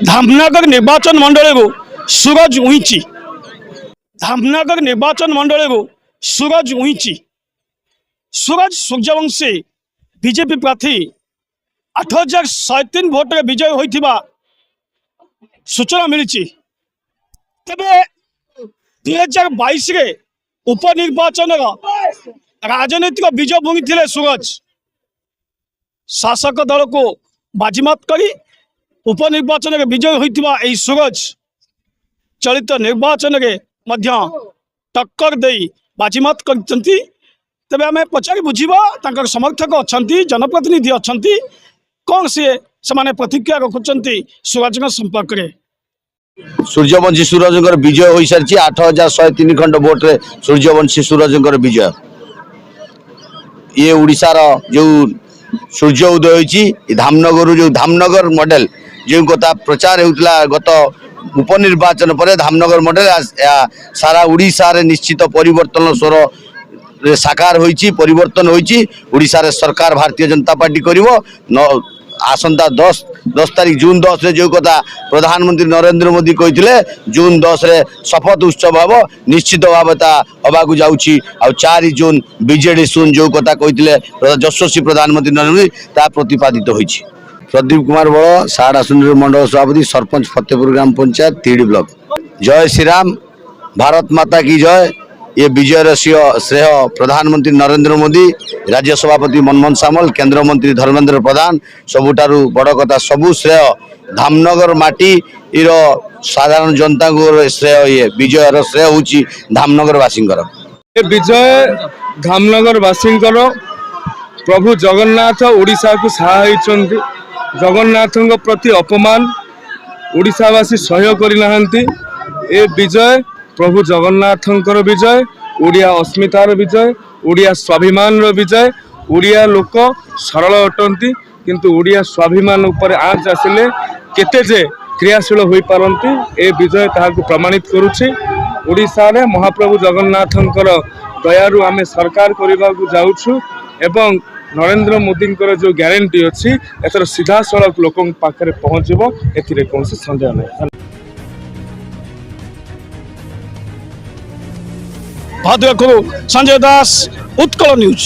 धामनगर निर्वाचन मंडल को सूरज उईची। धामनगर निर्वाचन मंडल को सूरज उईची। सूरज सूर्यवंशी बीजेपी प्रार्थी 8103 भोट विजय होइथिबा सूचना मिली। तबे 2022 रे उपनिर्वाचन राजनीतिक बीज बुणी थे सूरज। शासक दल को बाजीमात करी उपनिर्वाचन में विजय होइथिबा एई सूरज चलित निर्वाचन में मध्य टक्कर देई बाजीमात करछंती। तबे आमे पचारि बुझिबा तांकर समर्थक अछंती, जनप्रतिनिधि अछंती, कौन से माने प्रतिक्रिया रखुचंती सूरज संपर्क में। सूर्यवंशी सूरज विजय हो सारी 8103 खंड भोट रे सूर्यवंशी सूरज विजय। ये उड़ीसार जो सूर्य उदय होती धामनगर जो धामनगर मॉडल जो कथा प्रचार होता गत उपनिर्वाचन पर धामनगर मॉडल सारा उड़ीसा रे निश्चित परिवर्तन स्वर साकार होती परिवर्तन होती। उड़ीसा रे सरकार भारतीय जनता पार्टी करिवो। आसंता 10 तारीख जून 10 रे जो कथा प्रधानमंत्री नरेंद्र मोदी कहते जून 10 रे शपथ उत्सव हम निश्चित भाव हवाक जाऊँगी। 4 जून बीजेडी सुन जो कथा कहते यशस्वी प्रधानमंत्री नरेंद्र मोदी ता प्रतिपादित होती। प्रदीप कुमार बड़ साड़ा सुंदर मंडल सभापति सरपंच फतेहपुर ग्राम पंचायत तीड़ी ब्लॉक। जय श्री राम, भारत माता की जय। ये विजय श्रेय प्रधानमंत्री नरेंद्र मोदी, राज्य सभापति मनमोहन सामल, केंद्र मंत्री धर्मेंद्र प्रधान, सबुठारु बड़ कथा सबु श्रेय धामनगर माटी साधारण जनता को श्रेय। ये विजयर श्रेय होची धामनगर वासींकर। विजय धामनगर वासींकर। प्रभु जगन्नाथ ओडिशा को सहायचंती। जगन्नाथ प्रति अपमान ओडिशावासी सह्य करिनाहंती। ए विजय प्रभु जगन्नाथंकर विजय, ओडिया अस्मितार विजय, ओडिया स्वाभिमान विजय। ओडिया लोक सरल अटंती किंतु ओडिया स्वाभिमान उपर आँच आसिले केते जे क्रियाशील होई पारंती ए विजय ताहाकु प्रमाणित करुछि। ओडिशा रे महाप्रभु जगन्नाथंकर दयारु आमे सरकार करबा को जाउछु एवं नरेंद्र मोदींकर जो ग्यारंटी अछि एतर सीधा सड़क लोकन पाखरे पहुंचबो एथिरे कोनसे संदेह नै। संजय दास, उत्कल न्यूज।